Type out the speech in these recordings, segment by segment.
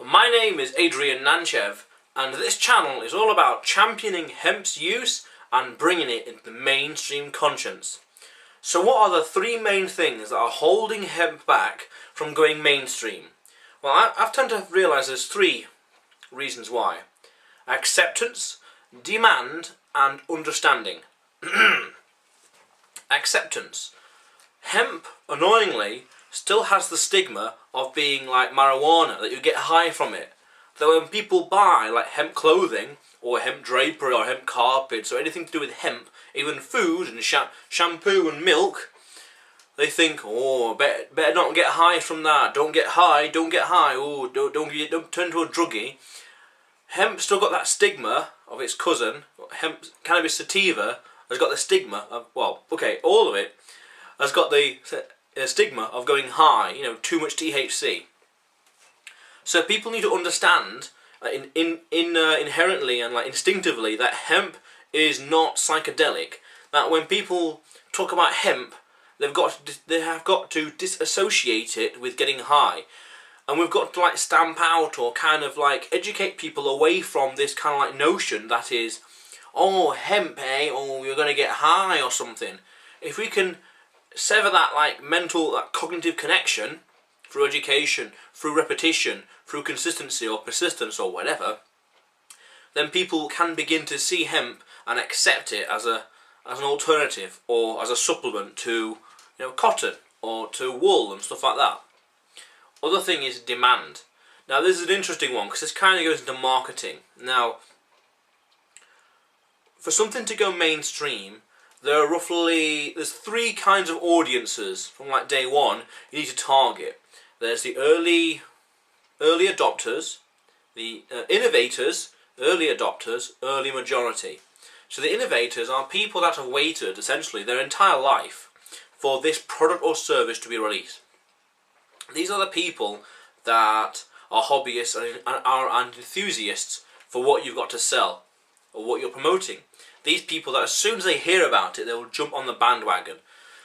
My name is Adrian Nanchev, and this channel is all about championing hemp's use and bringing it into the mainstream conscience. So what are the three main things that are holding hemp back from going mainstream? Well, I've tend to realise there's three reasons why. Acceptance, demand, and understanding. Acceptance. Hemp, annoyingly, still has the stigma of being like marijuana, that you get high from it. Though when people buy like hemp clothing, or hemp drapery, or hemp carpets, or anything to do with hemp, even food and shampoo and milk, they think, oh, better not get high from that. Don't get high. Oh, don't turn into a druggie. Hemp still got that stigma of its cousin. Hemp, cannabis sativa, has got the stigma of, well, okay, all of it has got the stigma of going high, too much THC. So people need to understand inherently and instinctively that hemp is not psychedelic. That when people talk about hemp, they have got to disassociate it with getting high, and we've got to stamp out or educate people away from this kind of notion that is, oh, hemp, oh, you're going to get high or something. If we can sever that mental, that cognitive connection through education, through repetition, through consistency or persistence or whatever, then people can begin to see hemp and accept it as an alternative or as a supplement to cotton or to wool and stuff like that. Other thing is demand. Now this is an interesting one because this kind of goes into marketing. Now, for something to go mainstream, there's three kinds of audiences from day one you need to target. There's the early adopters, the innovators, early adopters, early majority. So the innovators are people that have waited essentially their entire life for this product or service to be released. These are the people that are hobbyists and are enthusiasts for what you've got to sell or what you're promoting. These people that as soon as they hear about it, they will jump on the bandwagon.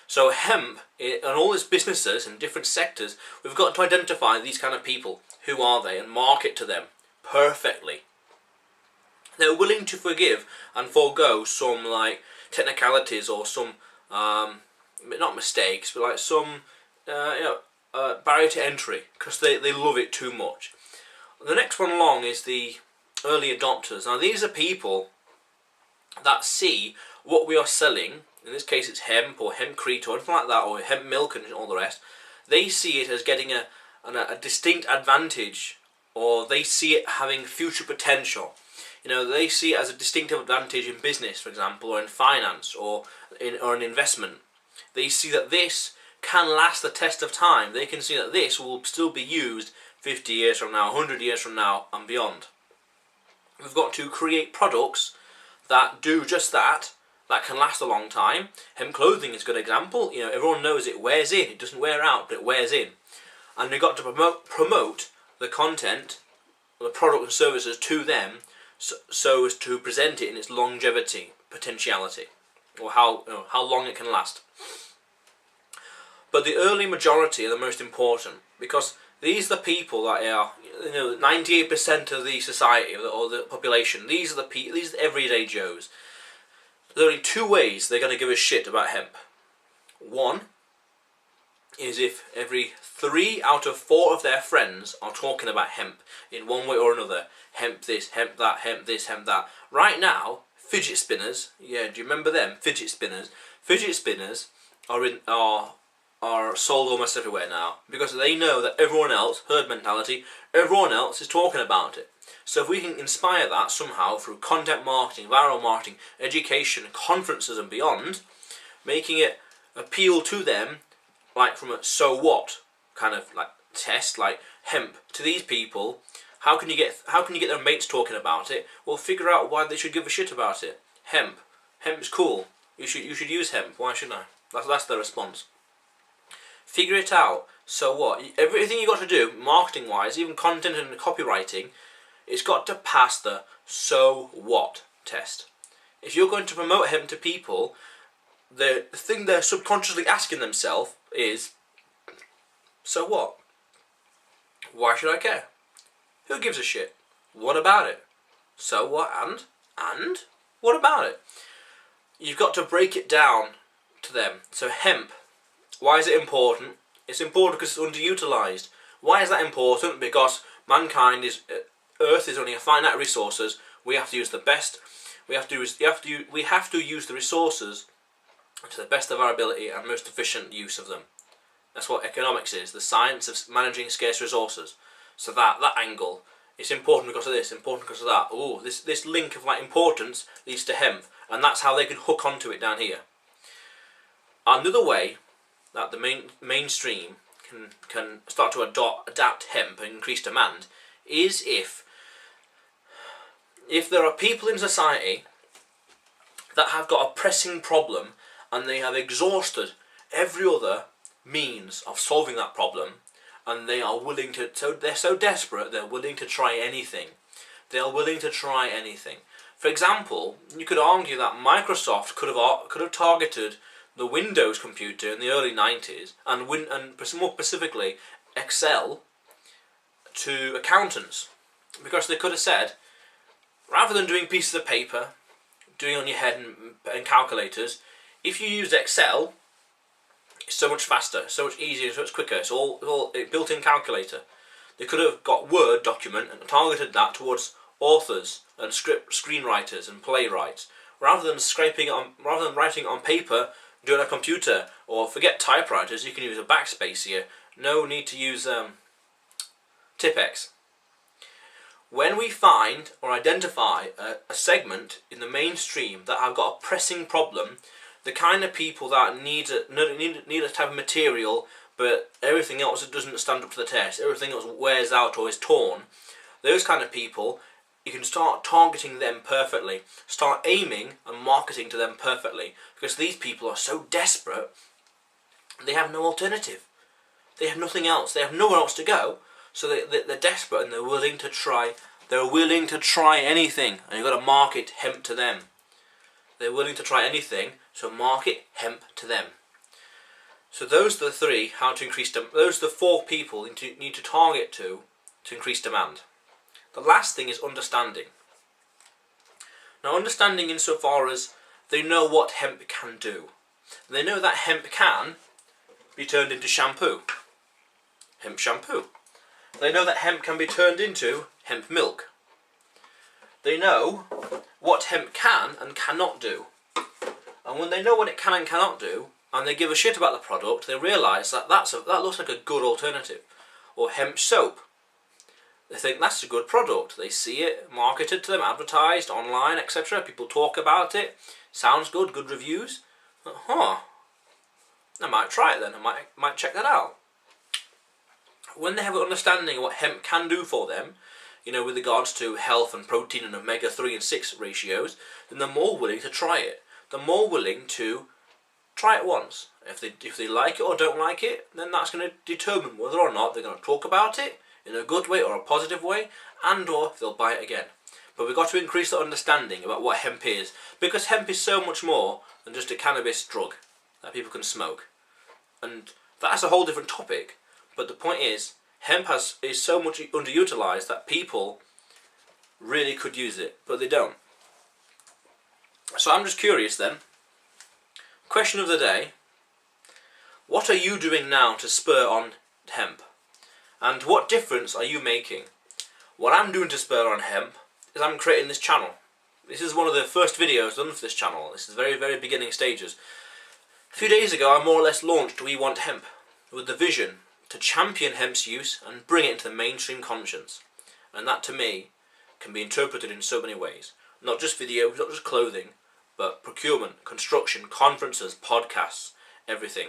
So hemp and all its businesses in different sectors, we've got to identify these kind of people. Who are they? And market to them perfectly. They're willing to forgive and forego some technicalities or some not mistakes, but some barrier to entry because they love it too much. The next one along is the early adopters. Now these are people that see what we are selling, in this case it's hemp or hempcrete or anything like that, or hemp milk and all the rest. They see it as getting a distinct advantage, or they see it having future potential. They see it as a distinctive advantage in business, for example, or in finance, or an investment. They see that this can last the test of time. They can see that this will still be used 50 years from now, 100 years from now, and beyond. We've got to create products that do just that can last a long time. Hemp clothing is a good example. Everyone knows it wears in. It doesn't wear out, but it wears in. And we've got to promote the content, the product and services to them, so as to present it in its longevity, potentiality, or how long it can last. But the early majority are the most important, because these are the people that are 98% of the society or the population. These are the everyday Joes. There are only two ways they're going to give a shit about hemp. One is if every 3 out of 4 of their friends are talking about hemp in one way or another. Hemp this, hemp that, hemp this, hemp that. Right now, fidget spinners, do you remember them? Fidget spinners. Fidget spinners are sold almost everywhere now because they know that everyone else, herd mentality, everyone else is talking about it. So if we can inspire that somehow through content marketing, viral marketing, education, conferences and beyond, making it appeal to them from a so what kind of test, hemp to these people, how can you get their mates talking about it? Well, figure out why they should give a shit about it. Hemp is cool. You should use hemp. Why shouldn't I? That's their response. Figure it out. So what? Everything you got to do, marketing wise, even content and copywriting, it's got to pass the so what test. If you're going to promote hemp to people, the thing they're subconsciously asking themselves is, so what? Why should I care? Who gives a shit? What about it? So what? And what about it? You've got to break it down to them. So hemp, why is it important? It's important because it's underutilized. Why is that important? Because mankind is, Earth is only a finite resources. We have to use the best. We have to use the resources to the best of our ability and most efficient use of them. That's what economics is, the science of managing scarce resources. So that angle is important because of this, important because of that. Oh, this link of like importance leads to hemp, and that's how they can hook onto it down here. Another way that the mainstream can start to adapt hemp and increase demand is if there are people in society that have got a pressing problem and they have exhausted every other means of solving that problem, and they are willing to, they're so desperate they're willing to try anything. They are willing to try anything. For example, you could argue that Microsoft could have targeted the Windows computer in the early 90s and more specifically Excel to accountants, because they could have said, rather than doing pieces of paper, doing on your head and calculators, if you use Excel, it's so much faster, so much easier, so much quicker. It's all a built-in calculator. They could have got Word document and targeted that towards authors and screenwriters and playwrights, rather than writing it on paper, doing a computer, or forget typewriters. You can use a backspace here. No need to use Tipex. When we find or identify a segment in the mainstream that have got a pressing problem, the kind of people that need a type of material, but everything else doesn't stand up to the test, everything else wears out or is torn, those kind of people, you can start targeting them perfectly, start aiming and marketing to them perfectly, because these people are so desperate, they have no alternative. They have nothing else. They have nowhere else to go. So they're desperate and they're willing to try. They're willing to try anything, and you've got to market hemp to them. They're willing to try anything, so market hemp to them. So those are the three, how to increase demand. Those are the four people you need to target to increase demand. The last thing is understanding. Now, understanding insofar as they know what hemp can do. They know that hemp can be turned into shampoo. Hemp shampoo. They know that hemp can be turned into hemp milk. They know what hemp can and cannot do. And when they know what it can and cannot do, and they give a shit about the product, they realise that that looks like a good alternative. Or hemp soap. They think that's a good product. They see it marketed to them, advertised online, etc. People talk about it. Sounds good, good reviews. I might try it then. I might check that out. When they have an understanding of what hemp can do for them, with regards to health and protein and omega-3 and 6 ratios, then they're more willing to try it. They're more willing to try it once. If they like it or don't like it, then that's going to determine whether or not they're going to talk about it in a good way or a positive way, and or if they'll buy it again. But we've got to increase the understanding about what hemp is, because hemp is so much more than just a cannabis drug that people can smoke. And that's a whole different topic, but the point is, hemp is so much underutilized that people really could use it, but they don't. So I'm just curious then, question of the day, what are you doing now to spur on hemp? And what difference are you making? What I'm doing to spur on hemp is I'm creating this channel. This is one of the first videos done for this channel. This is very, very beginning stages. A few days ago I more or less launched We Want Hemp, with the vision to champion hemp's use and bring it into the mainstream conscience. And that to me can be interpreted in so many ways. Not just videos, not just clothing, but procurement, construction, conferences, podcasts, everything.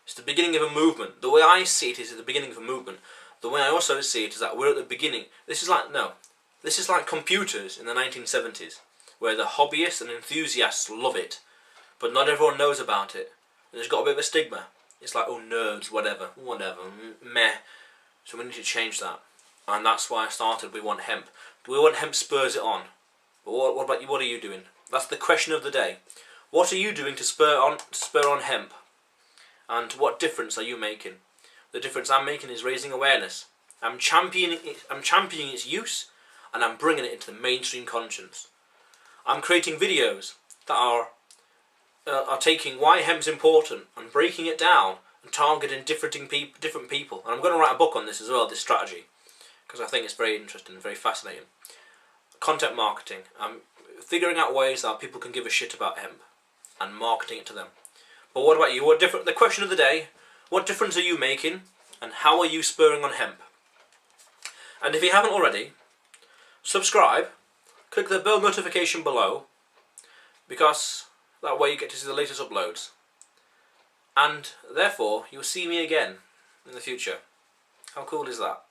It's the beginning of a movement. The way I see it is the beginning of a movement. The way I also see it is that we're at the beginning. This is like computers in the 1970s, where the hobbyists and enthusiasts love it, but not everyone knows about it. There's got a bit of a stigma. It's like, oh, nerds, whatever, meh. So we need to change that. And that's why I started We Want Hemp. We Want Hemp spurs it on. But what about you? What are you doing? That's the question of the day. What are you doing to spur on hemp? And what difference are you making? The difference I'm making is raising awareness. I'm championing its use, and I'm bringing it into the mainstream conscience. I'm creating videos that are taking why hemp's important and breaking it down and targeting different people. And I'm going to write a book on this as well, this strategy, because I think it's very interesting and very fascinating. Content marketing. I'm figuring out ways that people can give a shit about hemp and marketing it to them. But what about you? The question of the day, what difference are you making and how are you spurring on hemp? And if you haven't already, subscribe, click the bell notification below, because that way you get to see the latest uploads. And therefore, you'll see me again in the future. How cool is that?